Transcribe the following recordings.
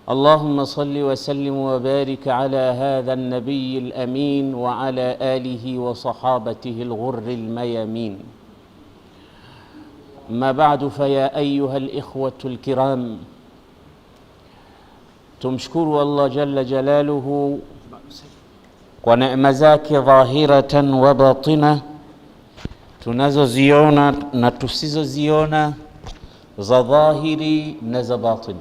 اللهم صل وسلم وبارك على هذا النبي الأمين وعلى آله وصحابته الغر الميامين. ما بعد، فيا أيها الإخوة الكرام، tumshukuru Allah jalla jalaluhu kwa neema zake dhahiratan wa batina, tunazoziona na tusizoziona, za dhahiri na za batini.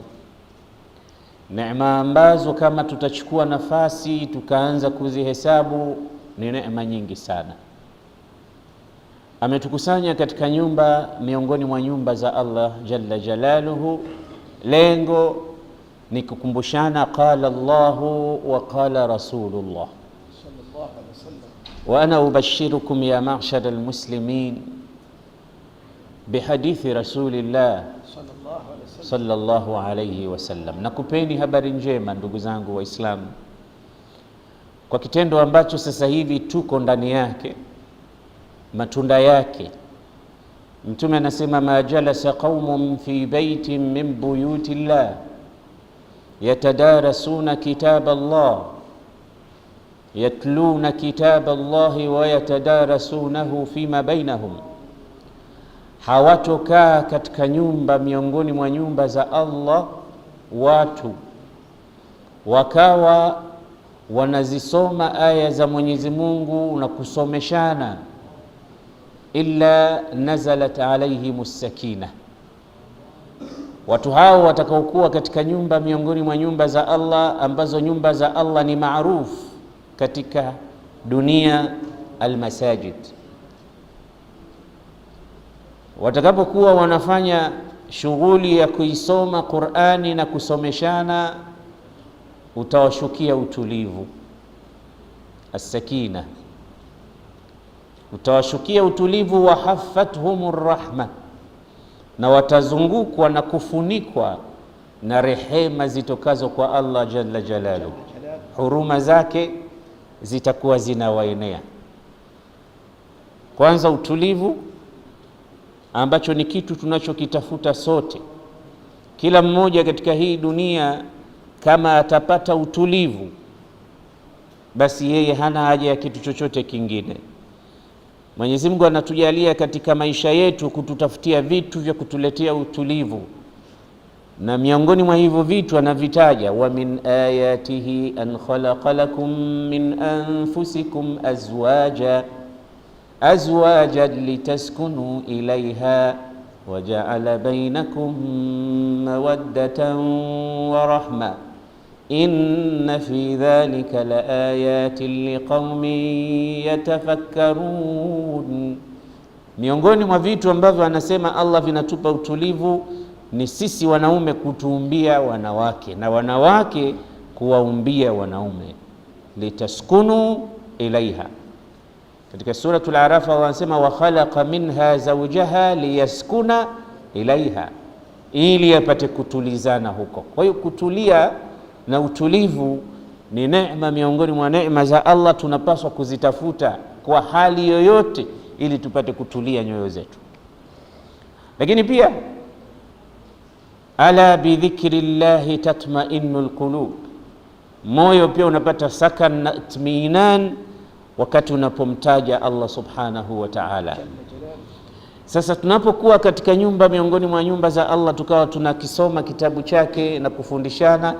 Neema ambazo kama tutachukua nafasi tukaanza kuzihesabu ni neema nyingi sana. Ametukusanya katika nyumba miongoni mwa nyumba za Allah jalla jalaluhu. Lengo ni kukumbushana qala Allahu wa qala Rasulullah sallallahu alaihi wasallam, wa ana ubashirukum ya ma'shara almuslimin bihadithi Rasulillah sallallahu alaihi wasallam. Nakupeni habari njema ndugu zangu Waislamu, kwa kitendo ambacho sasa hivi tuko ndani yake, matunda yake. Mtume anasema, ma jalasa qaumun fi baitin min buyuti llah yatadarasuna kitab Allah yatluna kitab Allahi wa yatadarasunahu fima bainahum, hawatokaa katika nyumba miongoni mwa nyumba za Allah watu wakawa wanazisoma aya za Mwenyezi Mungu na kusomeshana, illa nazalat alaihimus sakina. Watu hao watakaokuwa katika nyumba miongoni mwa nyumba za Allah, ambazo nyumba za Allah ni maarufu katika dunia, almasajid, watakapokuwa wanafanya shughuli ya kuisoma Qur'ani na kusomeshana, utawashukia utulivu, as-sakina, utawashukia utulivu, wa haffathumur rahma, na watazungukwa na kufunikwa na rehema zitokazo kwa Allah jalla jalaluhu. Huruma zake zitakuwa zinawaenea. Kwanza utulivu, ambacho ni kitu tunachokitafuta sote. Kila mmoja katika hii dunia kama atapata utulivu, basi yeye hana haja ya kitu chochote kingine. Mwenyezi Mungu anatujalia katika maisha yetu kututafutia vitu vya kutuletea utulivu, na miongoni mwa hivyo vitu anavitaja, wa min ayatihi an khalaqa lakum min anfusikum azwajan litaskunu ilayha wa ja'ala bainakum mawaddatan wa rahma inna fi dhalika la ayatin liqaumin yatafakkarun. Miongoni mwa vitu ambavyo anasema Allah vinatupa utulivu ni sisi wanaume kutuumbia wanawake na wanawake kuwaumbia wanaume, litaskunu ilaiha. Katika suratul Araf Allah anasema, wa khalaqa minha zawjaha liyaskuna ilaiha, ili apate kutulizana huko. Kwa hiyo kutulia na utulivu ni neema miongoni mwa neema za Allah, tunapaswa kuzitafuta kwa hali yoyote ili tupate kutulia nyoyo zetu. Lakini pia ala bidhikri llahi tatma'innul qulub, moyo pia unapata sakan na itminan wakati unapomtaja Allah subhanahu wa ta'ala. Sasa tunapokuwa katika nyumba miongoni mwa nyumba za Allah, tukawa tunakisoma kitabu chake na kufundishana,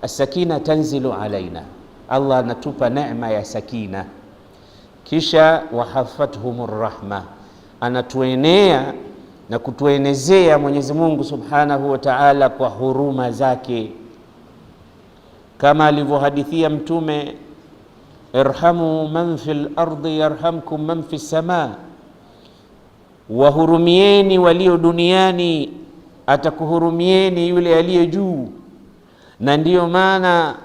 as-sakina tanzilu alaina, Allah anatupa neema ya sakina. Kisha wahafathumur rahma, anatuenea na kutuenezea Mwenyezi Mungu subhanahu wa ta'ala kwa huruma zake, kama alivyohadithia Mtume, irhamu man fil ardi yarhamkum man fis samaa, wahurumieni walio duniani atakuhurumieni yule aliye juu. Na ndiyo maana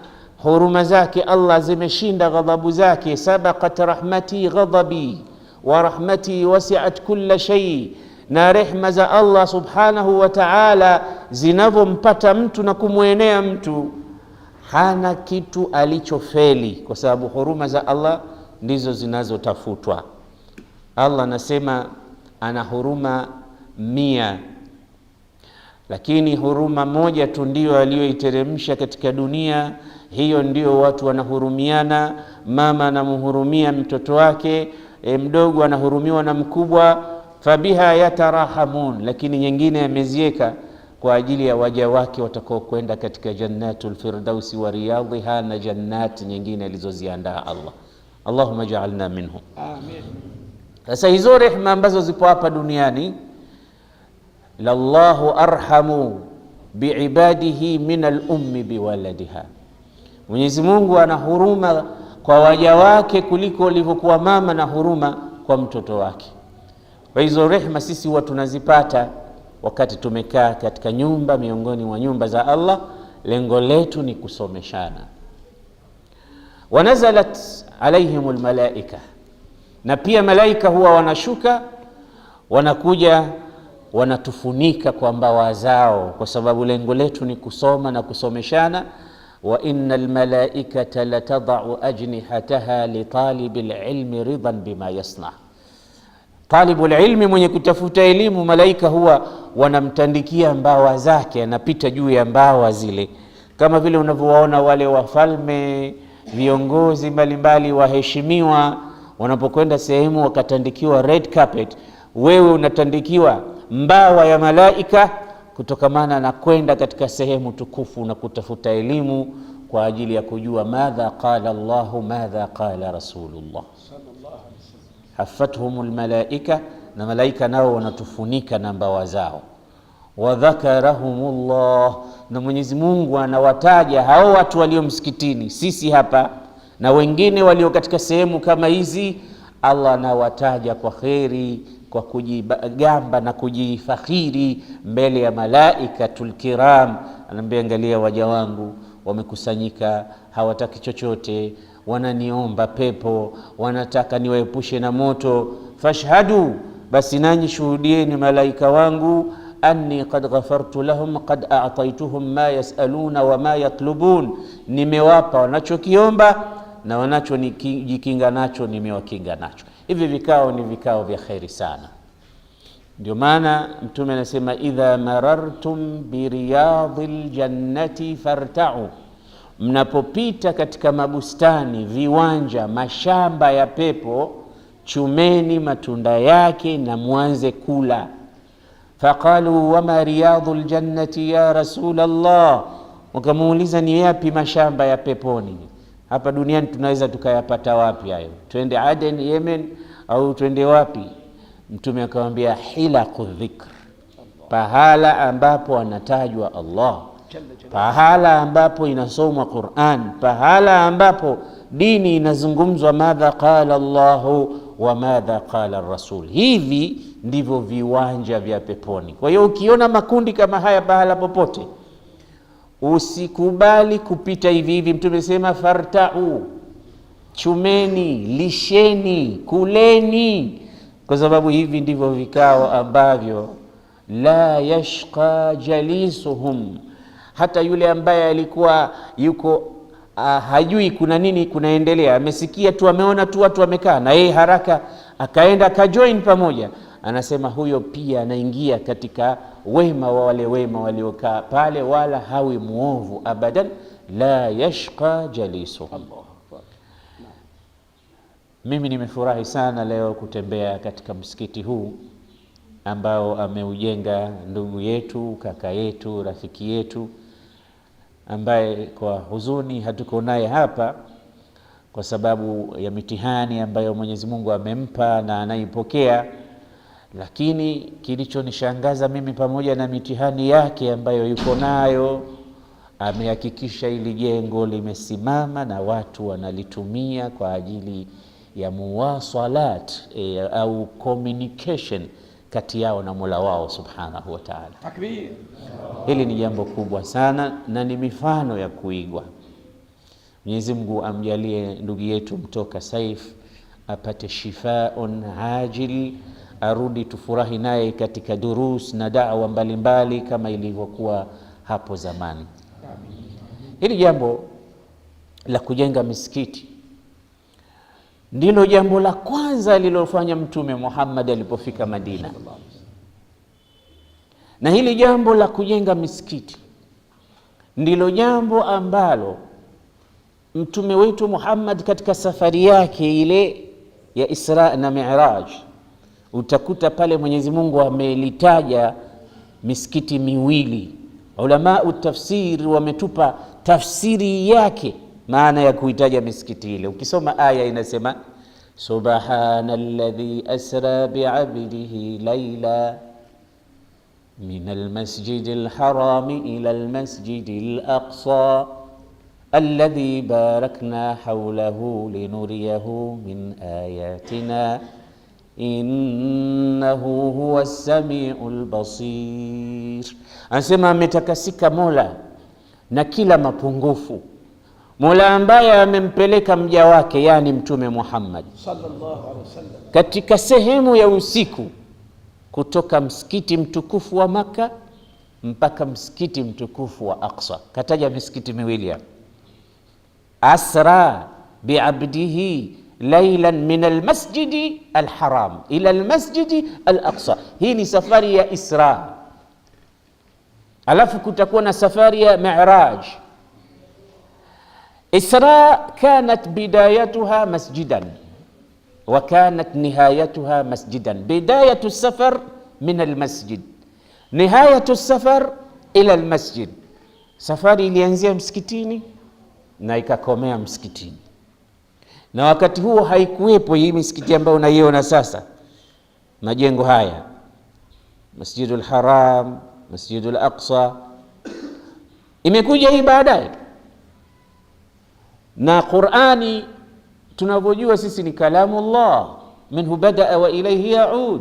huruma zake Allah zimeshinda ghadhabu zake. Sabaqat rahmati ghadabi wa rahmati wasi'at kulla shay, na rehma za Allah subhanahu wa ta'ala zinavyompata mtu na kumwenea mtu, hana kitu alichofeli, kwa sababu huruma za Allah ndizo zinazotafutwa. Allah anasema ana huruma 100, lakini huruma moja tu ndio aliyoiteremsha katika dunia. Hiyo ndio watu wanahurumiana, mama anamhurumia mtoto wake mdogo, anahurumiwa na mkubwa, fabiha yatarahamun. Lakini nyingine amezieka kwa ajili ya waja wake watakao kwenda katika jannatul firdausi wa riyadhiha, na jannati nyingine alizoziandaa Allah. Allahumma ja'alna minhum, amin. Sasa hizo rehema ambazo zipo hapa duniani, lallahu arhamu biibadihi min al-ummi biwaladiha, Mwenyezi Mungu ana huruma kwa waja wake kuliko alivyokuwa mama na huruma kwa mtoto wake. Kwa hizo rehema sisi huwa tunazipata wakati tumekaa katika nyumba miongoni mwa nyumba za Allah. Lengo letu ni kusomeshana. Wanazalat alaihimul malaika, na pia malaika huwa wanashuka, wanakuja wanatufunika kwa mbawa zao, kwa sababu lengo letu ni kusoma na kusomeshana. Wa innal malaikata latadau ajnihataha litalibil ilmi ridan bima yasna. Talibul ilmi, mwenye kutafuta elimu, malaika huwa wanamtandikia mbawa zake, anapita juu ya mbawa zile, kama vile unavyowaona wale wafalme, viongozi mbalimbali, waheshimiwa wanapokwenda sehemu wakatandikiwa red carpet. Wewe unatandikiwa mbawa ya malaika kutokamana na kwenda katika sehemu tukufu na kutafuta elimu kwa ajili ya kujua madha qala Allahu madha qala Rasulullah. Hafathumul malaika, na malaika nao wanatufunika na mbawa zao. Wa dhakarahumullah, na Mwenyezi Mungu anawataja hao watu walio msikitini, sisi hapa na wengine walio katika sehemu kama hizi. Allah anawataja kwa kheri, kwa kujigamba na kujifakhiri mbele ya malaikatul kiram. Anambia, angalia waja wangu wamekusanyika, hawataki chochote, wananiomba pepo, wanataka niwaepushe na moto. Fashhadu, basi nanyi shuhudieni malaika wangu, anni qad ghafartu lahum qad a'taytuhum ma yasaluna wa ma yatlubun, nimewapa wanachokiomba na wanachojikinga nacho nimewakinga nacho. Hivi vikao ni vikao vya kheri sana. Ndio maana Mtume anasema, idha marartum biriyadil jannati farta'u, mnapopita katika mabustani, viwanja, mashamba ya pepo, chumeni matunda yake na mwanze kula. Faqalu wama riyadul jannati ya Rasulallah, wakamuuliza ni yapi mashamba ya peponi? Hapa duniani tunaweza tukayapata wapi hayo? Twende Aden Yemen au twende wapi? Mtume akamwambia, hilaqu dhikr, pahala ambapo anatajwa Allah, pahala ambapo inasomwa Qur'an, pahala ambapo dini inazungumzwa, madha qala Allahu wa madha qala Rasul. Hivi ndivyo viwanja vya peponi. Kwa hiyo ukiona makundi kama haya pahala popote, usikubali kupita hivi hivi. Mtume sema, farta'u, chumeni, lisheni, kuleni, kwa sababu hivi ndivyo vikao ambavyo la yashqa jalisuhum, hata yule ambaye alikuwa yuko hajui kuna nini kunaendelea, amesikia tu, ameona tu watu wamekaa na yeye, haraka akaenda akajoin pamoja, anasema huyo pia anaingia katika wema wa wale wema waliokaa pale, wala hawi muovu abadan. La yashqa jalisuhum. Mimi nimefurahi sana leo kutembea katika msikiti huu ambao ameujenga ndugu yetu, kaka yetu, rafiki yetu, ambaye kwa huzuni hatuko naye hapa kwa sababu ya mitihani ambayo Mwenyezi Mungu amempa na anaipokea. Lakini kilichonishangaza mimi, pamoja na mitihani yake ambayo yuko nayo, amehakikisha ili jengo limesimama na watu wanalitumia kwa ajili ya muwasalat au communication kati yao na Mola wao subhanahu wa ta'ala. Takbir. Hili ni jambo kubwa sana na ni mifano ya kuigwa. Mwenyezi Mungu amjalie ndugu yetu mtoka Saif apate shifaun ajil, arudi tufurahi naye katika durus na da'wa mbalimbali kama ilivyokuwa hapo zamani. Hili jambo la kujenga misikiti ndilo jambo la kwanza lililofanya Mtume Muhammad alipofika Madina, Na hili jambo la kujenga misikiti ndilo jambo ambalo mtume wetu Muhammad katika safari yake ile ya Isra na Mi'raj, utakuta pale Mwenyezi Mungu amelitaja misikiti miwili. Ulama utafsiri wametupa tafsiri yake, maana ya kuitaja misikiti ile. Ukisoma aya inasema subhanalladhi asra bi'abdihi layla min almasjidil harami ila almasjidil aqsa alladhi barakna hawlahu linuriyahu min ayatina innahu huwa samiul basir. Anasema ametakasika Mola na kila mapungufu, Mola ambaye amempeleka mja wake, yani Mtume Muhammad sallallahu alaihi wasallam, katika sehemu ya usiku kutoka msikiti mtukufu wa Maka mpaka msikiti mtukufu wa Aqsa. Kataja misikiti miwili hapa, asra bi'abdihi laylan min almasjidi alharam ila almasjidi alaqsa. Hii ni safari ya Isra. Alafu kutakuwa na safari ya Mi'raj. Isra kanat bidayatuha masjidan wa kanat nihayatuha masjidan. Bidayatu safar min almasjid, nihayatu safar ila almasjid. Safari ilianzia msikitini na ikakomea msikitini, na wakati huo haikuwepo hii misikiti ambayo unaiona sasa, majengo haya, Masjidul Haram, Masjidul Aqsa, imekuja hii baadaye. Na Qur'ani tunavyojua sisi ni kalamullah, minhu badaa wa ilayhi yaud,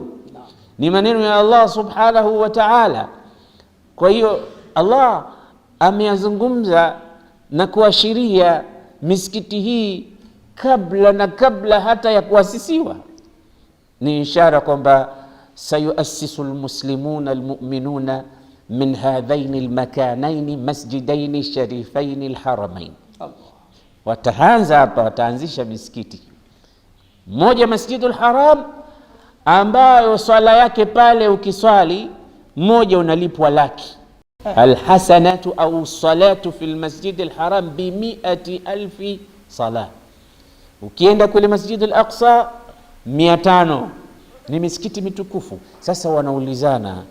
ni maneno ya Allah subhanahu wa ta'ala. Kwa hiyo Allah ameyazungumza na kuashiria misikiti hii kabla hata ya kuasisiwa. Ni ishara kwamba sayuassisu almuslimuna almu'minuna min hadhaini almakanaini masjidaini sharifaini alharamain. Wataanza hapa, wataanzisha misikiti moja, Masjidul Haram, ambayo swala yake pale ukiswali moja unalipwa laki. Alhasanatu au salatu fil masjidil haram bi 100,000 salah. Ukienda kule Masjidul Aqsa 500. Ni misikiti mitukufu. Sasa wanaulizana,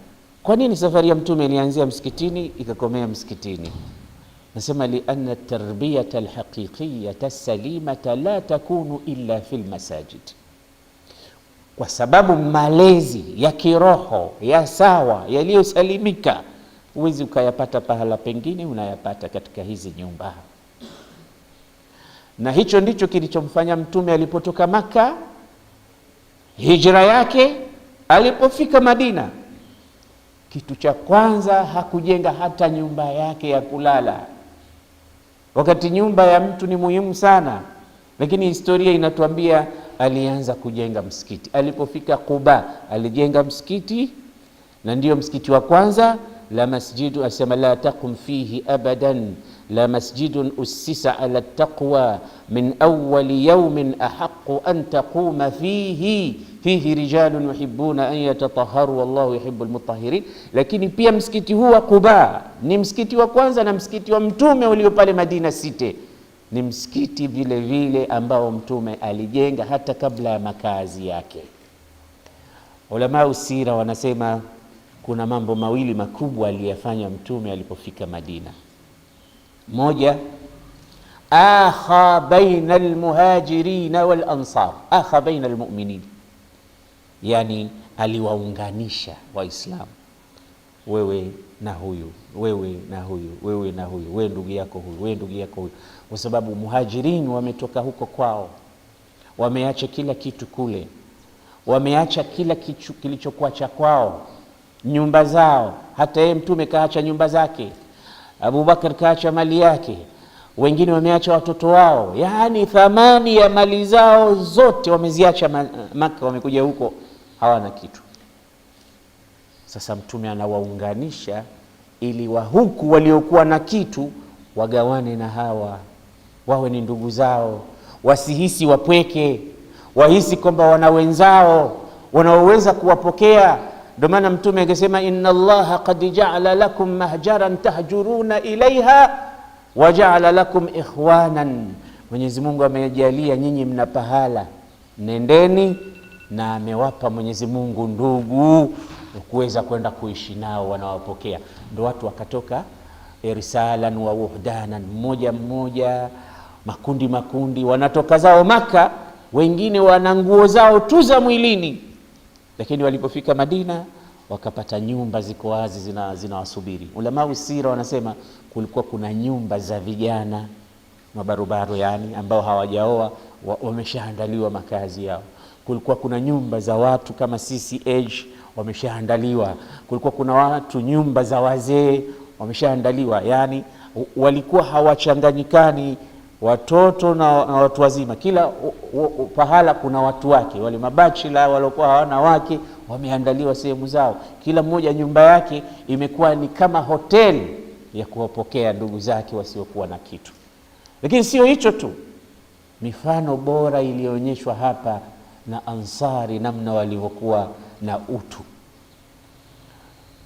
kwa nini safari ya mtume ilianzia msikitini ikakomea msikitini? Nasema lianna tarbiyata alhaqiqiyata as-salimata la takunu illa fil masajid, kwa sababu malezi ya kiroho ya sawa yaliyosalimika huwezi ukayapata pahala pengine, unayapata katika hizi nyumba. Na hicho ndicho kilichomfanya mtume alipotoka Maka, hijra yake, alipofika Madina, kitu cha kwanza hakujenga hata nyumba yake ya kulala, wakati nyumba ya mtu ni muhimu sana. Lakini historia inatuambia alianza kujenga msikiti. Alipofika Quba alijenga msikiti, na ndio msikiti wa kwanza. La masjidu, asema la taqum fihi abadan, la masjidun ussisa ala taqwa min awwali yawmin ahaqqu an taquma fihi rijalun yuhibbuna an yatatahharu wallahu yuhibbul mutahhirin. Lakini pia msikiti huu wa Quba ni msikiti wa kwanza, na msikiti wa mtume ulio pale Madina City ni msikiti vile vile ambao mtume alijenga hata kabla ya makazi yake. Ulama usira wanasema kuna mambo mawili makubwa aliyafanya mtume alipofika Madina. Moja, akha baina almuhajirin wal ansar, akha baina almu'minin, yani aliwaunganisha Waislamu, wewe na huyu, wewe na huyu, wewe na huyu, wewe ndugu yako huyu, wewe ndugu yako huyu, kwa sababu muhajirin wametoka huko kwao, wameacha kila kitu kule, wameacha kila kitu kilichokuwa cha kwao, nyumba zao. Hata yeye mtume kaacha nyumba zake, Abu Bakar kaacha mali yake, wengine wameacha watoto wao, yani thamani ya mali zao zote wameziacha Maka, wamekuja huko hawana kitu. Sasa mtume anawaunganisha ili wa huku waliokuwa na kitu wagawane na hawa, wawe ni ndugu zao, wasihisi wapweke, wahisi kwamba wana wenzao wanaoweza kuwapokea Ndio maana Mtume akasema inna Allaha qad ja'ala lakum mahjaran tahjuruna ilaiha wa ja'ala lakum ikhwanan, Mwenyezi Mungu amejalia nyinyi mna pahala nendeni, na amewapa Mwenyezi Mungu ndugu kuweza kwenda kuishi nao, wanawapokea. Ndio watu wakatoka irsalan wa wuhdanan, mmoja mmoja, makundi makundi, wanatoka zao Maka, wengine wana nguo zao tu za mwilini, lakini walipofika Madina wakapata nyumba ziko wazi zinawasubiri. Ulama usira wanasema kulikuwa kuna nyumba za vijana mabarobaro, yani ambao hawajaoa, wameshaandaliwa makazi yao. Kulikuwa kuna nyumba za watu kama sisi age, wameshaandaliwa. Kulikuwa kuna watu nyumba za wazee, wameshaandaliwa. Yani walikuwa hawachanganyikani watoto na watu wazima, kila pahala kuna watu wake. Wale mabachila waliokuwa hawana wake wameandaliwa sehemu zao, kila mmoja nyumba yake imekuwa ni kama hoteli ya kuwapokea ndugu zake wasiokuwa na kitu. Lakini sio hicho tu, mifano bora iliyoonyeshwa hapa na Ansari, namna walivyokuwa na utu.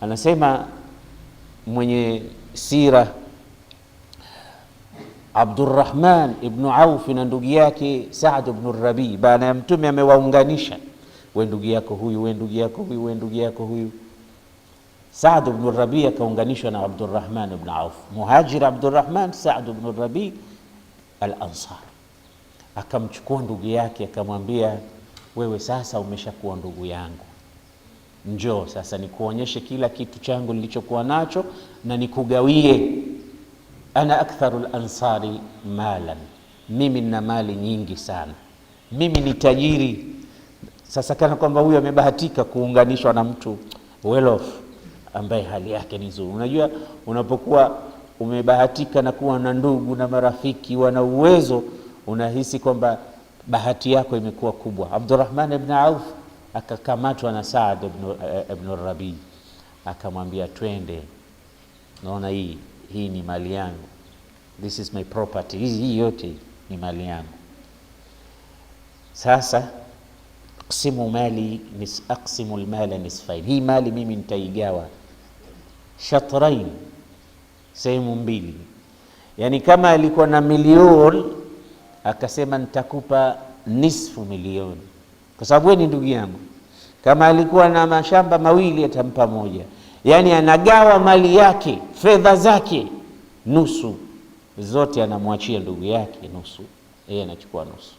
Anasema mwenye sira, Abdurrahman ibn Auf na ndugu yake Saad ibn Rabi, baada ya Mtume amewaunganisha, wewe ndugu yako huyu, wewe ndugu yako huyu, wewe ndugu yako huyu. Saad ibn Rabi akaunganishwa na Abdurrahman ibn Auf, muhajir Abdurrahman, Saad ibn Rabi al-Ansar. Akamchukua ndugu yake akamwambia, wewe sasa umeshakuwa ndugu yangu, njoo sasa nikuonyeshe kila kitu changu nilichokuwa nacho na nikugawie. Ana aktharul ansari malan, mimi nina mali nyingi sana, mimi ni tajiri. Sasa kana kwamba huyu amebahatika kuunganishwa na mtu well off ambaye hali yake ni nzuri. Unajua unapokuwa umebahatika na kuwa na ndugu na marafiki wana uwezo, unahisi kwamba bahati yako imekuwa kubwa. Abdurrahman ibn Auf akakamatwa na Saad ibn Rabi, akamwambia twende, naona hii ni mali yangu, this is my property, hii yote ni mali yangu. Sasa aqsimu almala nisfain, hii mali mimi nitaigawa shatrain, sehemu mbili. Yani kama alikuwa na milioni, akasema nitakupa nisfu milioni kwa sababu wewe ni ndugu yangu. Kama alikuwa na mashamba mawili, atampa moja. Yani anagawa mali yake, fedha zake nusu, zote anamwachia ndugu yake nusu, yeye anachukua nusu.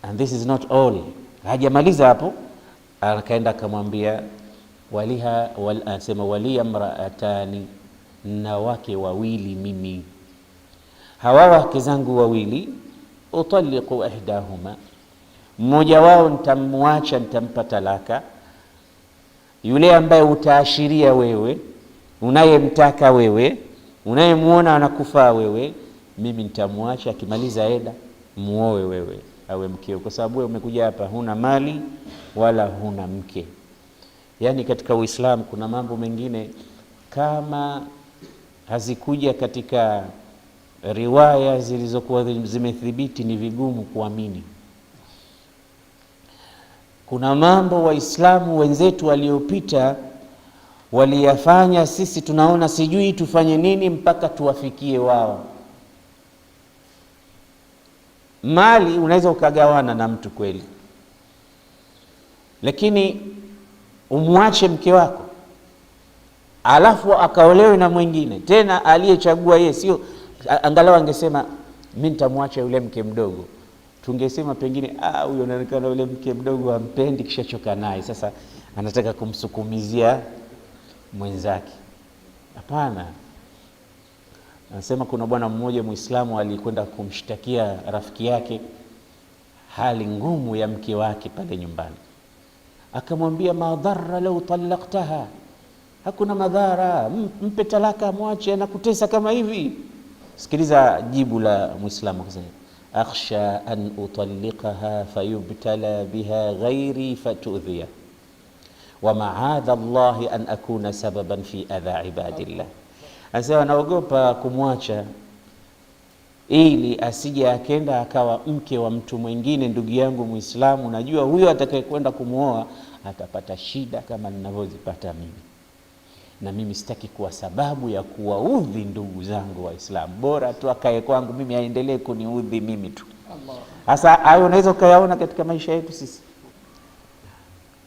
And this is not all. Hajamaliza hapo, akaenda akamwambia anasema waliya mraatani, na wake wawili mimi, hawa wake zangu wawili, utaliqu ihdahuma, mmoja wao nitamwacha, nitampa talaka. Yule ambaye utaashiria wewe, unayemtaka wewe, unayemuona anakufaa wewe, mimi nitamwacha, akimaliza eda muoe wewe awe mkeo, kwa sababu wewe umekuja hapa huna mali wala huna mke. Yani katika Uislamu kuna mambo mengine kama hazikuja katika riwaya zilizokuwa zimethibiti ni vigumu kuamini. Kuna mambo Waislamu wenzetu waliopita waliyafanya, sisi tunaona sijui tufanye nini mpaka tuwafikie wao. Mali unaweza ukagawana na mtu kweli, lakini umwache mke wako alafu akaolewe na mwingine tena aliyechagua yeye, sio angalau angesema mimi nitamwacha yule mke mdogo, tungesema pengine huyo anaonekana yule mke mdogo hampendi, kisha choka naye, sasa anataka kumsukumizia mwenzake. Hapana. Anasema kuna bwana mmoja Muislamu alikwenda kumshtakia rafiki yake hali ngumu ya mke wake pale nyumbani. Akamwambia madhara lau talaqtaha, hakuna madhara, mpe talaka, mwache, anakutesa kama hivi. Sikiliza jibu la Muislamu, akasema akhsha an utalliqaha fayubtala biha ghairi fatudhiya wa ma'adha Allah an akuna sababan fi adha ibadillah. Anasema naogopa kumwacha ili asije akenda akawa mke wa mtu mwingine, ndugu yangu Muislamu, najua huyo atakayekwenda kumuoa atapata shida kama ninavyozipata mimi, na mimi sitaki kuwa sababu ya kuwaudhi ndugu zangu Waislamu. Bora tu akae kwangu mimi, aendelee kuniudhi mimi tu. Sasa hayo unaweza ukayaona katika maisha yetu sisi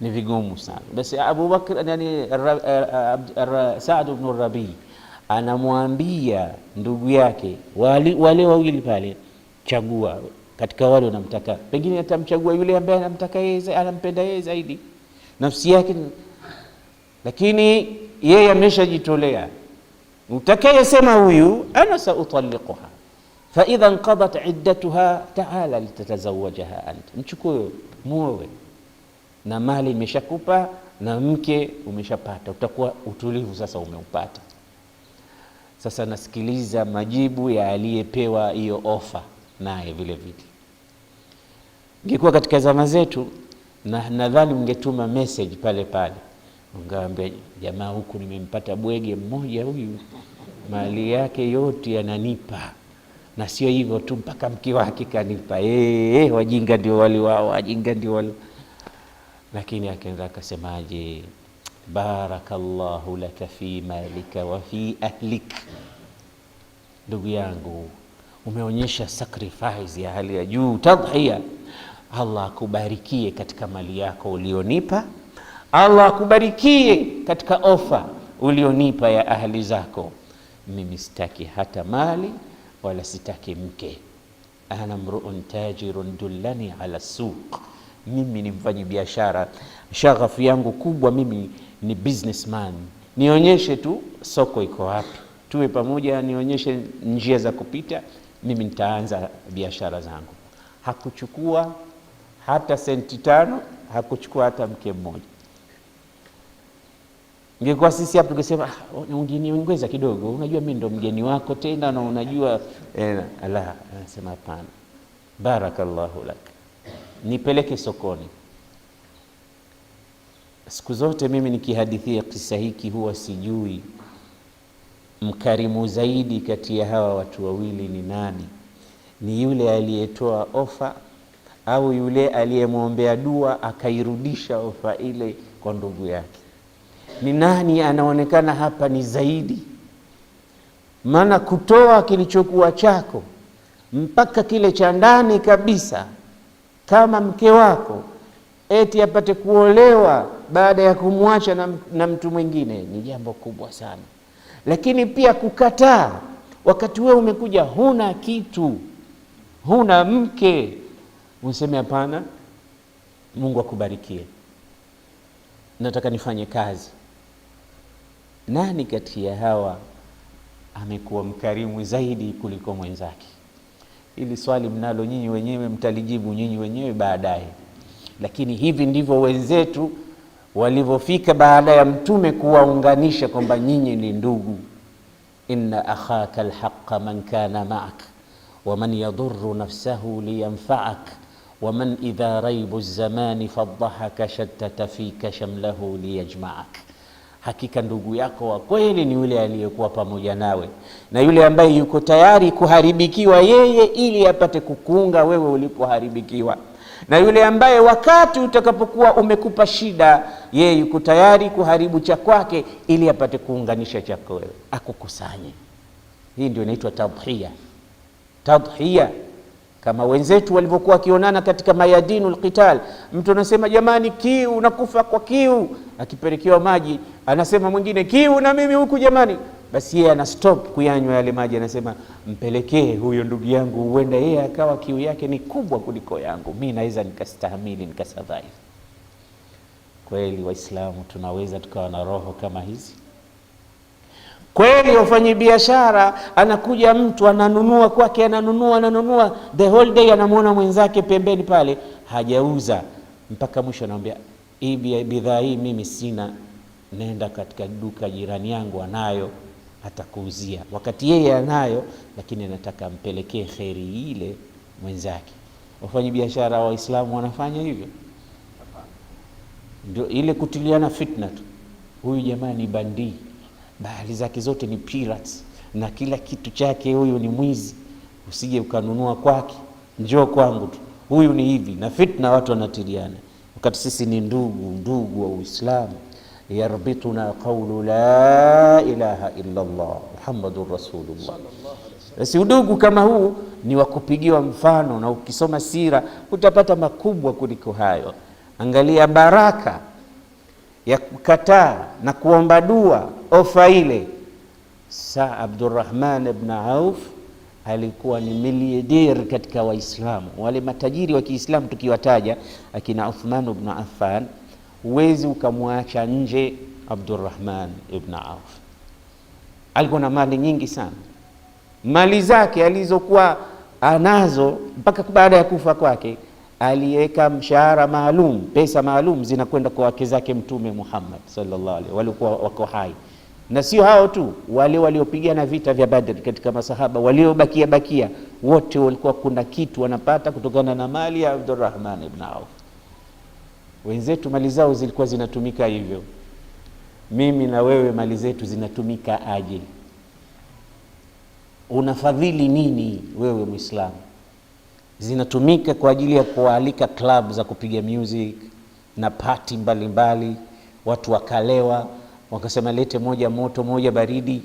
ni vigumu sana. Basi Abu Bakr, yani Saad ibn Rabi anamwambia ndugu yake wale wawili pale, chagua katika wale unamtaka, pengine atamchagua yule ambaye anamtaka yeye, anampenda yeye zaidi nafsi yake, lakini yeye ameshajitolea. Utakayesema huyu ana sautalliquha fa idha inqadat iddatuha ta'ala litatazawajaha anta, mchukue muoe, na mali imeshakupa na mke umeshapata, utakuwa utulivu sasa umeupata. Sasa nasikiliza majibu ya aliyepewa hiyo ofa naye vile vile. Ingekuwa katika zama zetu, na nadhani ungetuma message pale pale, ungeambia jamaa, huku nimempata bwege mmoja, huyu mali yake yote yananipa, na sio hivyo tu, mpaka mke wake kanipa. Wajinga ndio wale wao, wajinga ndio wale. Lakini akaenda akasemaje, barakallahu laka fi malika wa fi ahlik. Ndugu yangu, umeonyesha sacrifice ya hali ya juu, tadhiya. Allah akubarikie katika mali yako ulionipa, Allah akubarikie katika ofa ulionipa ya ahli zako. Mimi sitaki hata mali wala sitaki mke. Ana mru'un tajirun dullani ala suq, mimi ni mfanyi biashara, shaghafu yangu kubwa mimi ni businessman. Nionyeshe tu soko iko wapi, tuwe pamoja, nionyeshe njia za kupita, mimi nitaanza biashara zangu. Hakuchukua hata senti 5, hakuchukua hata mke mmoja. Ingekuwa sisi hapo tungesema ungeniongeza kidogo, unajua mimi ndo mgeni wako tena, na unajua Allah anasema hapana, barakallahu lak, nipeleke sokoni. Siku zote mimi nikihadithia kisa hiki huwa sijui mkarimu zaidi kati ya hawa watu wawili ni nani. Ni yule aliyetoa ofa au yule aliyemwombea dua akairudisha ofa ile kwa ndugu yake? Ni nani anaonekana hapa ni zaidi? Maana kutoa kilichokuwa chako mpaka kile cha ndani kabisa, kama mke wako eti apate kuolewa baada ya kumwacha na mtu mwingine, ni jambo kubwa sana. Lakini pia kukataa wakati wewe umekuja huna kitu, huna mke, useme hapana, Mungu akubarikie, nataka nifanye kazi. Nani kati ya hawa amekuwa mkarimu zaidi kuliko mwenzake? Ili swali mnalo nyinyi wenyewe, mtalijibu nyinyi wenyewe baadaye. Lakini hivi ndivyo wenzetu walivyofika baada ya mtume kuwaunganisha kwamba nyinyi ni ndugu. Inna akhaka alhaqqa man kana ma'ak wa man yadurru nafsahu liyanfa'ak wa man idha raibu zamani fadhahaka shattata fika shamlahu liyajma'ak. Hakika ndugu yako wa kweli ni yule aliyekuwa pamoja nawe, na yule ambaye yuko tayari kuharibikiwa yeye ili apate kukuunga wewe ulipoharibikiwa, na yule ambaye wakati utakapokuwa umekupa shida yeye yuko tayari kuharibu cha kwake ili apate kuunganisha chako wewe, akukusanye. Hii ndio inaitwa tadhiya. Tadhiya kama wenzetu walivyokuwa wakionana katika mayadinul qital. Mtu anasema jamani, kiu, nakufa kwa kiu, akipelekewa maji anasema mwingine kiu na mimi huku jamani, basi yeye ana stop kuyanywa yale maji, anasema mpelekee huyo ndugu yangu, huenda yeye akawa kiu yake ni kubwa kuliko yangu, mimi naweza nikastahimili nikasurvive. Kweli Waislamu tunaweza tukawa na roho kama hizi? Kweli wafanye biashara, anakuja mtu ananunua kwake, ananunua the whole day, anamuona mwenzake pembeni pale hajauza, mpaka mwisho anamwambia hii bidhaa hii mimi sina, nenda katika duka jirani yangu anayo, atakuuzia, wakati yeye anayo, lakini anataka mpelekee khairi ile mwenzake. Wafanye biashara Waislamu wanafanya hivyo? Ndio ile kutiliana fitna tu. Huyu jamaa ni bandi, bahari zake zote ni pirates, na kila kitu chake huyu ni mwizi, usije ukanunua kwake, njoo kwangu tu, huyu ni hivi, na fitna watu wanatiliana. wakati sisi ni ndugu wa Uislamu. Yarbituna qawlu la ilaha illa Allah Muhammadur Rasulullah. Basi udugu kama huu ni wa kupigiwa mfano, na ukisoma sira utapata makubwa kuliko hayo. Angalia baraka ya kukataa na kuomba dua ofa ile. Sa Abdurrahman ibn Auf alikuwa ni miliarder katika Waislamu. Wale matajiri wa Kiislamu tukiwataja akina Uthman ibn Affan, huwezi ukamwacha nje Abdurrahman ibn Auf. Alikuwa na mali nyingi sana. Mali zake alizokuwa anazo mpaka baada ya kufa kwake, aliweka mshahara maalum, pesa maalum zinakwenda kwa wake zake Mtume Muhammad sallallahu alaihi walikuwa wako hai. Na sio hao tu, wale waliopigana vita vya Badr katika masahaba waliobakia wote walikuwa kuna kitu wanapata kutokana na mali ya Abdurrahman ibn Auf. Wenzetu mali zao zilikuwa zinatumika hivyo. Mimi na wewe mali zetu zinatumika aje? Unafadhili nini wewe Muislamu? Zinatumika kwa ajili ya kualika club za kupiga music na party mbalimbali, watu wakalewa, wakasema lete moja moto moja baridi,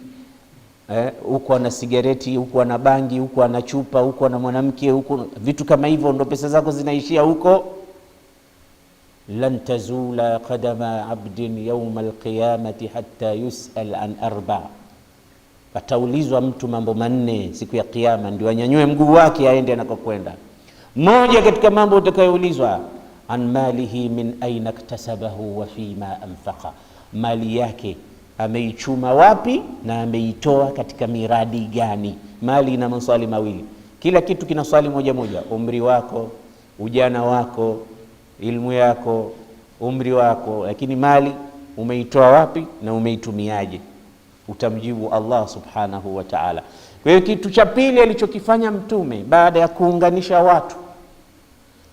huko ana sigareti, huko ana bangi, huko ana chupa, huko ana mwanamke, huko vitu kama hivyo, ndo pesa zako zinaishia huko. Lan tazula qadama abdin yawm alqiyamati hatta yus'al an arba'. Ataulizwa mtu mambo manne siku ya kiyama, ndio anyanyue mguu wake aende anakokwenda. Moja katika mambo utakayoulizwa, an malihi min aina iktasabahu wa fima anfaqa. Mali yake ameichuma wapi na ameitoa katika miradi gani? Mali ina maswali mawili, kila kitu kina swali moja. Umri wako, ujana wako, ilmu yako, umri wako, lakini mali umeitoa wapi na umeitumiaje? Utamjibu Allah subhanahu wa ta'ala. Kwa hiyo kitu cha pili alichokifanya Mtume baada ya kuunganisha watu,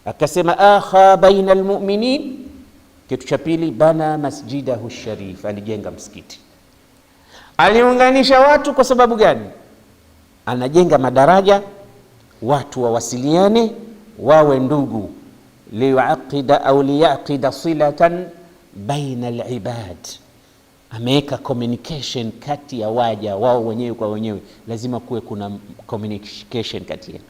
akasema akha baina almu'minin. Kitu cha pili, bana masjidahu sharif, alijenga msikiti. Aliunganisha watu kwa sababu gani? Anajenga madaraja, watu wawasiliane, wawe ndugu, liyaqida au liyaqida silatan baina alibad. Ameweka communication kati ya waja wao wenyewe kwa wenyewe, lazima kuwe kuna communication kati yao.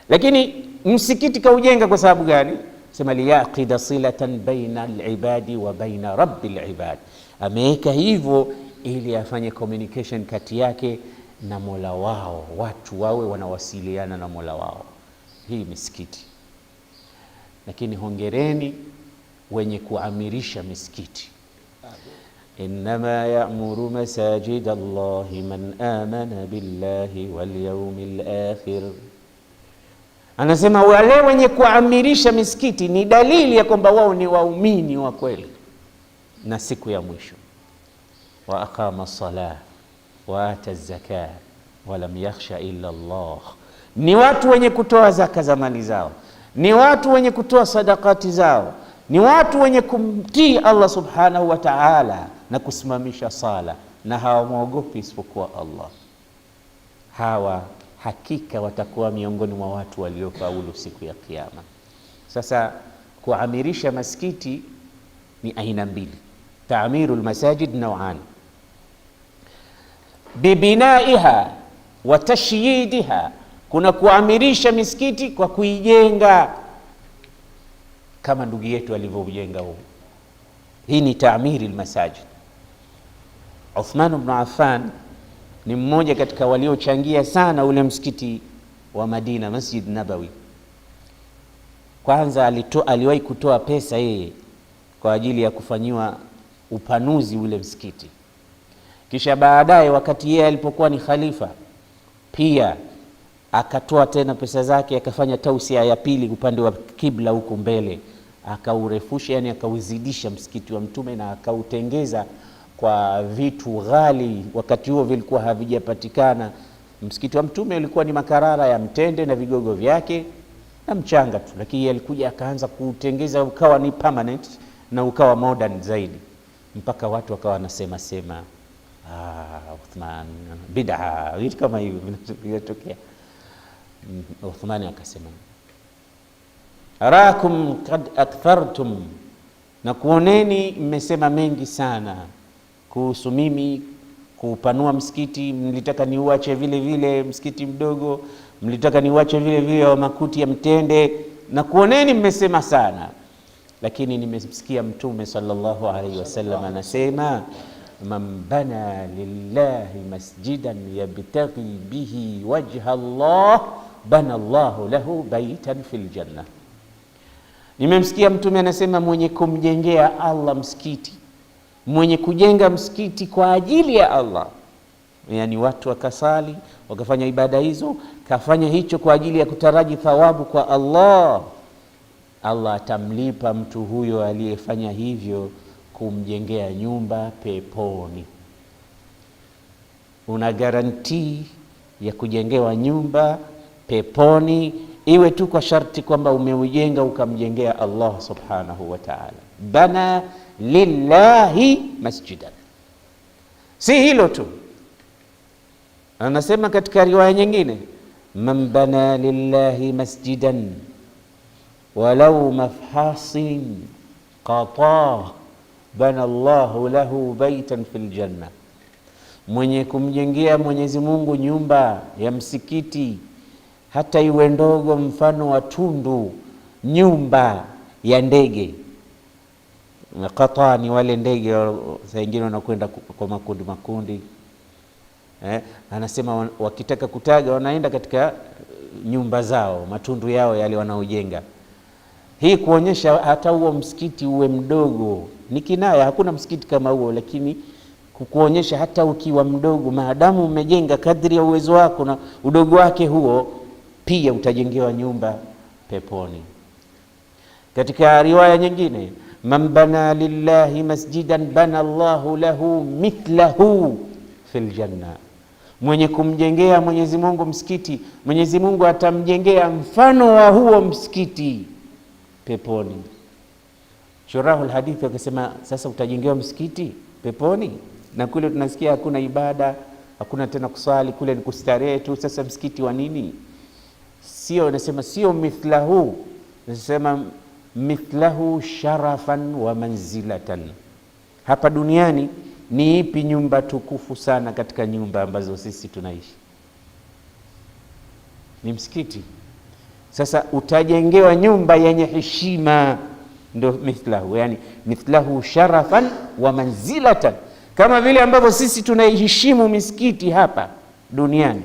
Lakini msikiti kaujenga kwa sababu gani? Sema liyaqida silatan baina alibadi wa baina rabbil ibad. Ameweka hivyo ili afanye communication kati yake na Mola wao, watu wawe wanawasiliana na Mola wao. Hii misikiti. Lakini hongereni wenye kuamirisha misikiti. Innama ya'muru masajid Allahi man amana billahi wal yawmil akhir. Anasema wale wenye kuamirisha misikiti ni dalili ya kwamba wao ni waumini wa kweli na siku ya mwisho. Wa aqama salah wa ata zakat wa lam yakhsha illa Allah. Ni watu wenye kutoa zaka za mali zao, ni watu wenye kutoa sadakati zao, ni watu wenye kumtii Allah subhanahu wa ta'ala na kusimamisha sala, na hawamwogopi isipokuwa Allah. Hawa hakika watakuwa miongoni mwa watu waliofaulu siku ya kiyama. Sasa kuamirisha maskiti ni aina mbili. Ta'mirul masajid naw'an, bibinaiha wa tashyidiha. Kuna kuamirisha misikiti kwa kuijenga kama ndugu yetu alivyojenga huo. Hii ni ta'mirul masajid. Uthman ibn Affan ni mmoja katika waliochangia sana ule msikiti wa Madina, Masjid Nabawi. Kwanza aliwahi kutoa pesa yeye kwa ajili ya kufanyiwa upanuzi ule msikiti. Kisha baadaye wakati yeye alipokuwa ni khalifa, pia akatoa tena pesa zake, akafanya tausia ya pili upande wa kibla huko mbele, akaurefusha, yani akauzidisha msikiti wa Mtume na akautengeza kwa vitu ghali. Wakati huo vilikuwa havijapatikana. Msikiti wa Mtume ulikuwa ni makarara ya mtende na vigogo vyake na mchanga tu, lakini alikuja akaanza kuutengeza ukawa ni permanent na ukawa modern zaidi, mpaka watu wakawa wanasema Uthman bid'a, vitu kama hivyo vinatokea. Uthman akasema arakum kad akthartum, na kuoneni mmesema mengi sana kuhusu mimi kuupanua msikiti. Mlitaka niuache vile vile msikiti mdogo, mlitaka niuache vile vile wa Makuti ya Mtende, na kuoneni mmesema sana. Lakini nimesikia Mtume sallallahu alaihi wasallam anasema, man bana lillahi masjidan yabtaghi bihi wajha Allah bana Allahu lahu baitan fil janna. Nimemsikia Mtume anasema, mwenye kumjengea Allah msikiti, mwenye kujenga msikiti kwa ajili ya Allah, yani watu wakasali wakafanya ibada hizo, kafanya hicho kwa ajili ya kutaraji thawabu kwa Allah, Allah atamlipa mtu huyo aliyefanya hivyo kumjengea nyumba peponi. Una garantii ya kujengewa nyumba peponi, iwe tu kwa sharti kwamba umeujenga ukamjengea Allah subhanahu wa ta'ala. Bana lillahi masjidan. Si hilo tu, anasema katika riwaya nyingine, man bana lillahi masjidan walau mafhasin qata bana Allahu lahu baitan fil janna. Mwenye kumjengea Mwenyezi Mungu nyumba ya msikiti, hata iwe ndogo mfano wa tundu, nyumba ya ndege. Qata ni wale ndege saa nyingine wanakwenda kwa makundi makundi, anasema wakitaka kutaga wanaenda katika nyumba zao, matundu yao yale wanaojenga. Hii kuonyesha hata huo msikiti uwe mdogo, ni kinaya, hakuna msikiti kama huo, lakini kuonyesha hata ukiwa mdogo, maadamu umejenga kadri ya uwezo wako na udogo wake huo, pia utajengewa nyumba peponi. Katika riwaya nyingine, man bana lillahi masjidan bana Allahu lahu mithlahu fil janna. Mwenye kumjengea Mwenyezi Mungu msikiti, Mwenyezi Mungu atamjengea mfano wa huo msikiti peponi. Shurahul hadithi wakasema, sasa utajengewa msikiti peponi, na kule tunasikia hakuna ibada, hakuna tena kuswali, kule ni kustarehe tu. Sasa msikiti wa nini? Sio, nasema sio mithlahu, nasema mithlahu sharafan wa manzilatan. Hapa duniani ni ipi nyumba tukufu sana katika nyumba ambazo sisi tunaishi? Ni msikiti. Sasa utajengewa nyumba yenye heshima, ndio mithlahu, yani mithlahu sharafan wa manzilatan. Kama vile ambavyo sisi tunaiheshimu misikiti hapa duniani,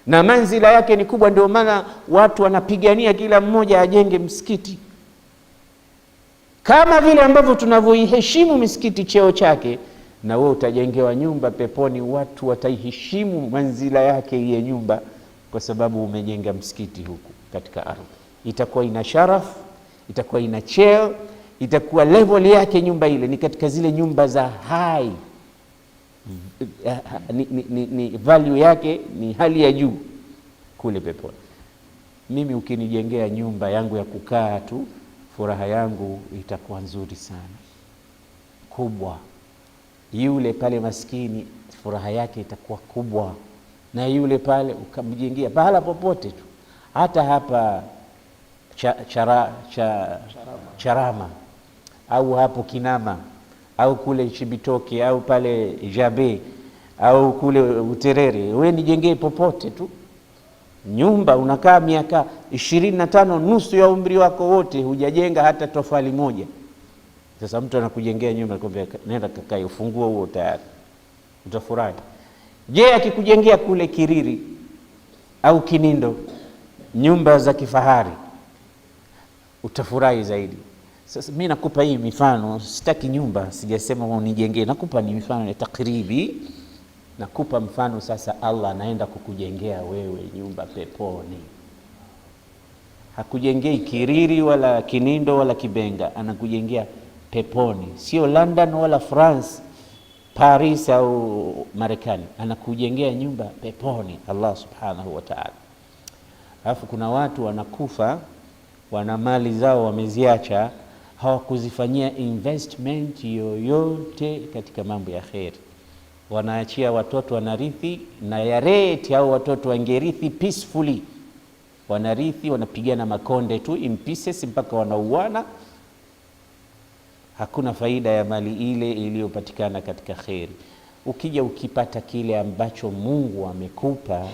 na manzila yake ni kubwa, ndio maana watu wanapigania kila mmoja ajenge msikiti. Kama vile ambavyo tunavyoiheshimu misikiti cheo chake, na wewe utajengewa nyumba peponi, watu wataiheshimu manzila yake hiyo nyumba, kwa sababu umejenga msikiti huku katika ardhi. Itakuwa ina sharaf, itakuwa ina cheo, itakuwa level yake nyumba ile ni katika zile nyumba za high, ni value yake ni hali ya juu kule peponi. Mimi ukinijengea nyumba yangu ya kukaa tu, furaha yangu itakuwa nzuri sana, kubwa. Yule pale maskini furaha yake itakuwa kubwa, na yule pale ukamjengea pahala popote tu, hata hapa Charama au hapo Kinama au kule Chibitoke au pale Jabe au kule Uterere, wewe nijengee popote tu nyumba. Unakaa miaka 25, nusu ya umri wako wote hujajenga hata tofali moja. Sasa mtu anakujengea nyumba, akwambia nenda kakae, ufunguo huo tayari, utafurahi. Je, akikujengea kule Kiriri au Kinindo nyumba za kifahari, utafurahi zaidi. Sasa mimi nakupa hii mifano, sitaki nyumba, sijasema unijengee, nakupa ni mifano ya takribi. Nakupa mfano sasa, Allah anaenda kukujengea wewe nyumba peponi. Hakujengei Kiriri wala Kinindo wala Kibenga, anakujengea peponi. Sio London wala France, Paris au Marekani, anakujengea nyumba peponi Allah subhanahu wa ta'ala. Alafu kuna watu wanakufa, wana mali zao wameziacha, hawakuzifanyia investment yoyote katika mambo ya khairi. Wanaachia watoto wanarithi, na ya rate hao watoto wangerithi peacefully, wanarithi, wanapigana makonde tu in pieces mpaka wanauana. Hakuna faida ya mali ile iliyopatikana katika kheri. Ukija ukipata kile ambacho Mungu amekupa,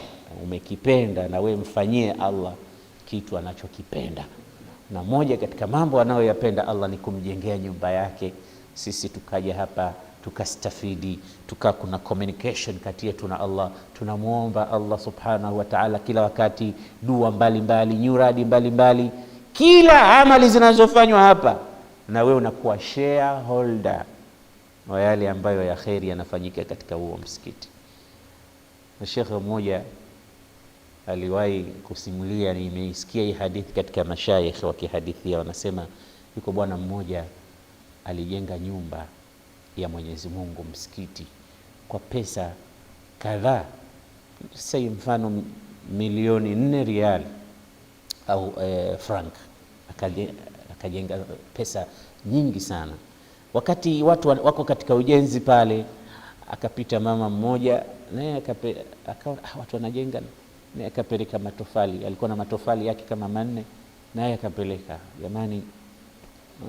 umekipenda, na we mfanyie Allah kitu anachokipenda. Na moja katika mambo anayoyapenda Allah ni kumjengea nyumba yake. Sisi tukaja hapa tukastafidi, kuna communication kati yetu na Allah. Tunamuomba Allah subhanahu wa ta'ala kila wakati, dua mbalimbali, nyuradi mbalimbali, kila amali zinazofanywa hapa, na wewe unakuwa shareholder wa yale ambayo ya kheri yanafanyika katika huo msikiti. Na shekhe mmoja aliwahi kusimulia, nimeisikia hii hadithi katika mashaikh wakihadithia, wanasema yuko bwana mmoja alijenga nyumba ya Mwenyezi Mungu, msikiti, kwa pesa kadhaa, sasa mfano milioni 4 riali au frank. Akajenga pesa nyingi sana. Wakati watu wako katika ujenzi pale, akapita mama mmoja, naye akaona watu wanajenga, naye akapeleka matofali. Alikuwa na matofali yake kama 4, naye akapeleka, jamani,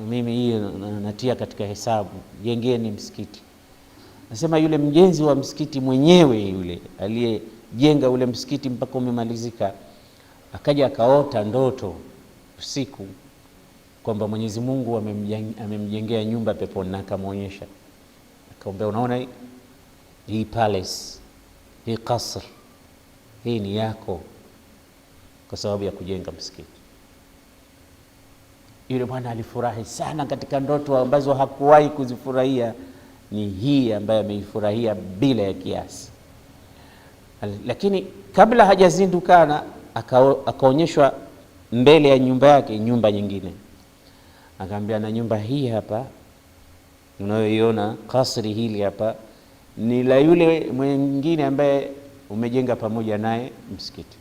mimi hii natia katika hesabu, jengeni msikiti. Nasema yule mjenzi wa msikiti mwenyewe, yule aliyejenga ule msikiti mpaka umemalizika, akaja akaota ndoto usiku kwamba Mwenyezi Mungu amemjengea nyumba peponi, na akamwonyesha, akamwambia, unaona hii palace, hii kasr, hii ni yako kwa sababu ya kujenga msikiti. Yule bwana alifurahi sana katika ndoto ambazo hakuwahi kuzifurahia, ni hii ambayo ameifurahia bila ya kiasi. Lakini kabla hajazindukana, akaonyeshwa mbele ya nyumba yake nyumba nyingine. Akamwambia, na nyumba hii hapa unayoiona, kasri hili hapa, ni la yule mwingine ambaye umejenga pamoja naye msikiti.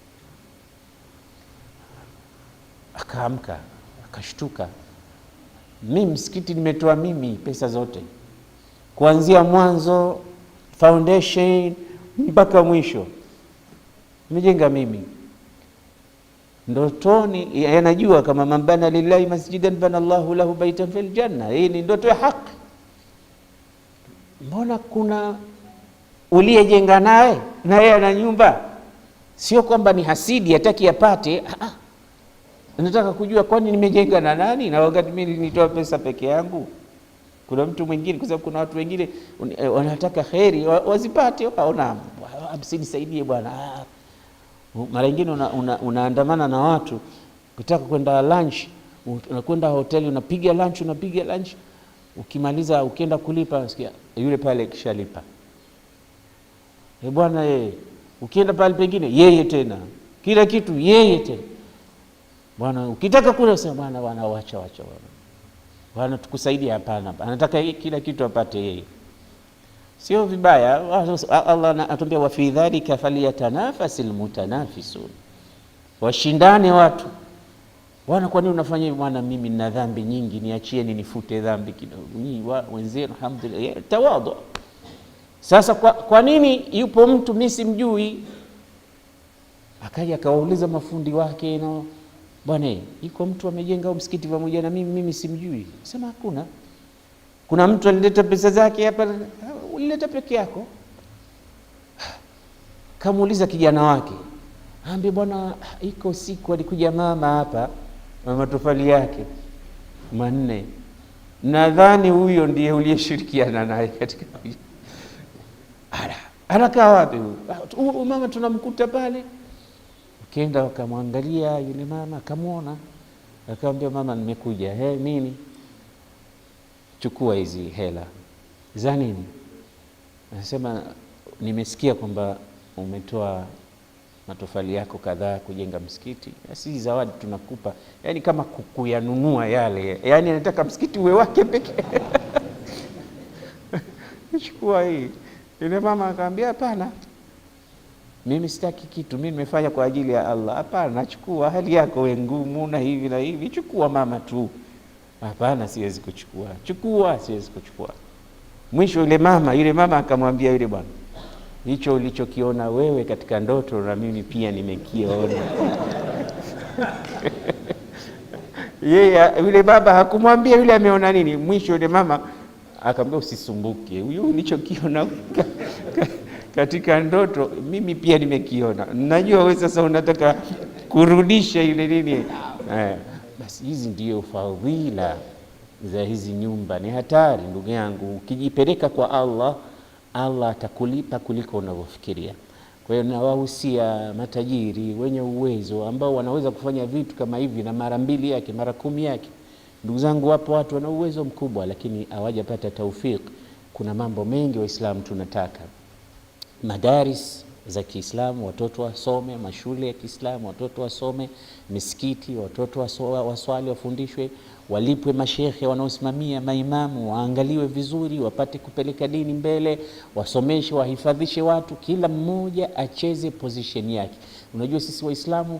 Akaamka, akashtuka, mimi msikiti nimetoa mimi pesa zote, kuanzia mwanzo foundation mpaka mwisho nimejenga mimi. Ndotoni yanajua kama mambana lillahi masjidan bana Allahu lahu baitan fil janna. Hii ni ndoto ya haki. Mbona kuna uliyejenga naye na yeye ana nyumba? Sio kwamba ni hasidi hataki apate. Nataka kujua kwani nimejenga na nani, na wakati mimi nilitoa pesa peke yangu. Kuna mtu mwingine, kwa sababu kuna watu wengine wanataka kheri wazipate, waona msinisaidie bwana. Mara nyingine unaandamana na watu ukitaka kwenda lunch, unakwenda hoteli, unapiga lunch, ukimaliza ukienda kulipa unasikia yule pale kishalipa. Bwana yeye, ukienda pale pengine yeye tena, kila kitu yeye tena. Bwana ukitaka kula sema bwana wacha bwana tukusaidia. Hapana, anataka kila kitu apate yeye. Sio vibaya. Allah anatuambia, wa fi dhalika falyatanafasil mutanafisun, washindane watu. Bwana kwa nini unafanya hivi? Bwana mimi nina dhambi nyingi, niachieni nifute dhambi kidogo. Nyinyi wenzenu alhamdulillah, tawadhu. Sasa kwa nini yupo mtu mimi simjui, akaja akawauliza mafundi wake, bwana yuko mtu amejenga msikiti pamoja na mimi simjui. Sema hakuna. Kuna mtu alileta pesa zake hapa, ulileta peke yako. Kamuuliza kijana wake, ambe bwana, iko siku alikuja mama hapa na matofali yake 4. Nadhani huyo ndiye uliyeshirikiana naye katika anakaa wapi huyu mama? Tunamkuta pale. Ukienda ukamwangalia yule mama, akamuona, akamwambia, mama nimekuja. Nini? Chukua hizi hela. Za nini? Anasema, nimesikia kwamba umetoa matofali yako kadhaa kujenga msikiti. Si zawadi tunakupa, yani kama kuyanunua yale, yani anataka msikiti uwe wake pekee. Chukua hii. Yule mama akamwambia, hapana, mimi sitaki kitu, mimi nimefanya kwa ajili ya Allah. Hapana, nachukua, hali yako wewe ngumu na hivi na hivi, chukua mama tu. Hapana, siwezi kuchukua. Chukua, siwezi kuchukua. Mwisho yule mama akamwambia yule bwana, hicho ulichokiona wewe katika ndoto na mimi pia nimekiona. Yeye yule baba hakumwambia yule ameona nini. Mwisho yule mama akamwambia usisumbuke, huyu nilichokiona katika ndoto mimi pia nimekiona. Najua wewe sasa unataka kurudisha ile nini. Basi hizi ndio fadhila za hizi nyumba. Ni hatari ndugu yangu, ukijipeleka kwa Allah, Allah atakulipa kuliko unavyofikiria. Kwa hiyo nawahusia matajiri wenye uwezo ambao wanaweza kufanya vitu kama hivi na mara 2 yake mara 10 yake. Ndugu zangu, wapo watu wana uwezo mkubwa lakini hawajapata taufik. Kuna mambo mengi Waislamu tunataka. Madaris za Kiislamu watoto wasome, mashule ya Kiislamu watoto wasome, misikiti watoto waswali wafundishwe, walipwe mashekhe wanaosimamia, maimamu waangaliwe vizuri, wapate kupeleka dini mbele, wasomeshe, wahifadhishe watu, kila mmoja acheze position yake. Unajua sisi Waislamu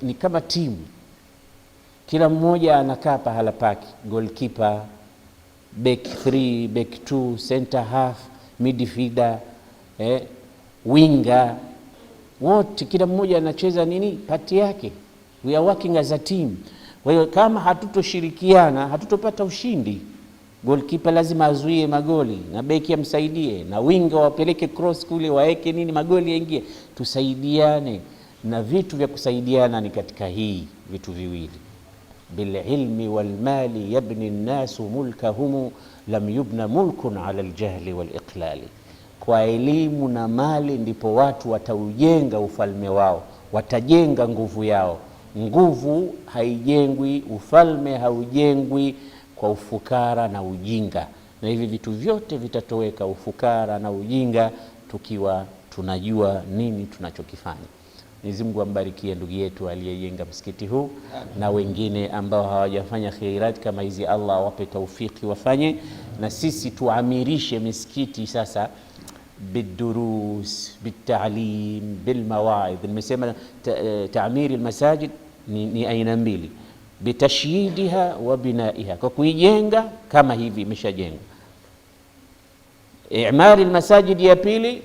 ni kama timu, kila mmoja anakaa pahala pake, goalkeeper, back 3, back 2, center half, midfielder, winger, wote kila mmoja anacheza nini pati yake. We are working as a team. Kwa hiyo kama hatutoshirikiana hatutopata ushindi. Goalkeeper lazima azuie magoli na beki amsaidie na winger wapeleke cross kule waeke nini magoli yaingie. Tusaidiane, na vitu vya kusaidiana ni katika hii vitu viwili. Bil ilmi wal mali yabni an-nasu mulkahum lam yubna mulkun ala al-jahli wal iqlali. Kwa elimu na mali ndipo watu wataujenga ufalme wao, watajenga nguvu yao. Nguvu haijengwi, ufalme haujengwi kwa ufukara na ujinga. Na hivi vitu vyote vitatoweka, ufukara na ujinga, tukiwa tunajua nini tunachokifanya. Mwenyezi Mungu ambarikie ndugu yetu aliyejenga msikiti huu na wengine ambao hawajafanya khairat kama hizi, Allah wape taufiki wafanye. Na sisi tuamirishe misikiti sasa بالدروس بالتعليم بالمواعظ. nimesema تعمير المساجد ni aina mbili, bitashyidiha wa binaiha, kwa kuijenga kama hivi imeshajengwa. I'mari almasajid ya pili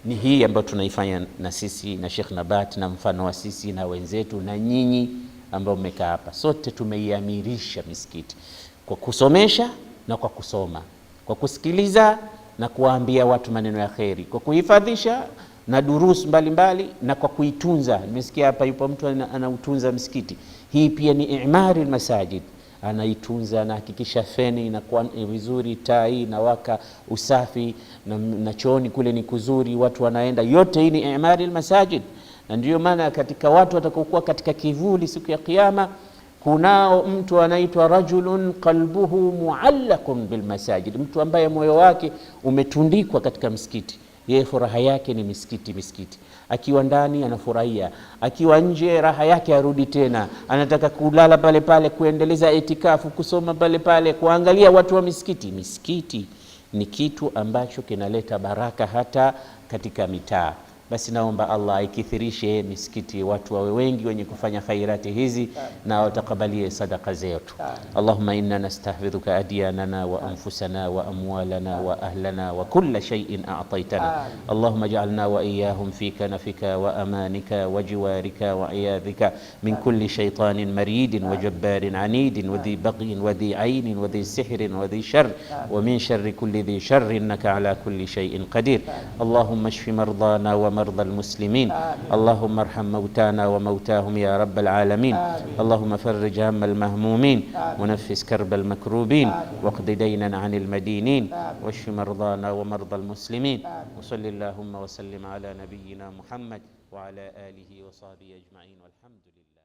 ni hii ambayo tunaifanya na sisi na Sheikh Nabat na mfano wa sisi na wenzetu na nyinyi ambao mmekaa hapa, sote tumeiamirisha misikiti kwa kusomesha na kwa kusoma, kwa kusikiliza na kuwaambia watu maneno ya kheri, kwa kuhifadhisha na durus mbalimbali, na kwa kuitunza. Nimesikia hapa yupo mtu anautunza msikiti. Hii pia ni i'mari almasajid, anaitunza na hakikisha feni inakuwa vizuri, tai na waka, usafi na chooni kule ni kuzuri, watu wanaenda. Yote hii ni i'mari almasajid. Na ndio maana katika watu watakokuwa katika kivuli siku ya Kiyama kunao mtu anaitwa rajulun qalbuhu muallaqun bil masajid, mtu ambaye moyo wake umetundikwa katika msikiti. Yeye furaha yake ni misikiti. Akiwa ndani anafurahia, akiwa nje raha yake arudi tena, anataka kulala pale pale, kuendeleza itikafu, kusoma pale pale, kuangalia watu wa misikiti. Misikiti ni kitu ambacho kinaleta baraka hata katika mitaa. Basi naomba Allah aikithirishe misikiti, watu wawe wengi wenye kufanya khairati hizi na watakabalie sadaka zetu. Allahumma inna nastahfidhuka adyanana wa anfusana wa amwalana wa ahlana wa kulla shay'in a'taytana. Allahumma ij'alna wa iyyahum fi kanafika wa amanika wa jiwarika wa iyadhika min kulli shaytanin maridin wa jabbarin anidin wa dhi baghyin wa dhi aynin wa dhi sihrin wa dhi sharr wa min sharri kulli dhi sharrin innaka ala kulli shay'in qadir. Allahumma ishfi mardana wa مرضى المسلمين. اللهم ارحم موتانا وموتاهم يا رب العالمين. اللهم فرج هم المهمومين ونفس كرب المكروبين واقض دينا عن المدينين واشف مرضانا ومرضى المسلمين. وصل اللهم وسلم على نبينا محمد وعلى آله وصحبه أجمعين والحمد لله.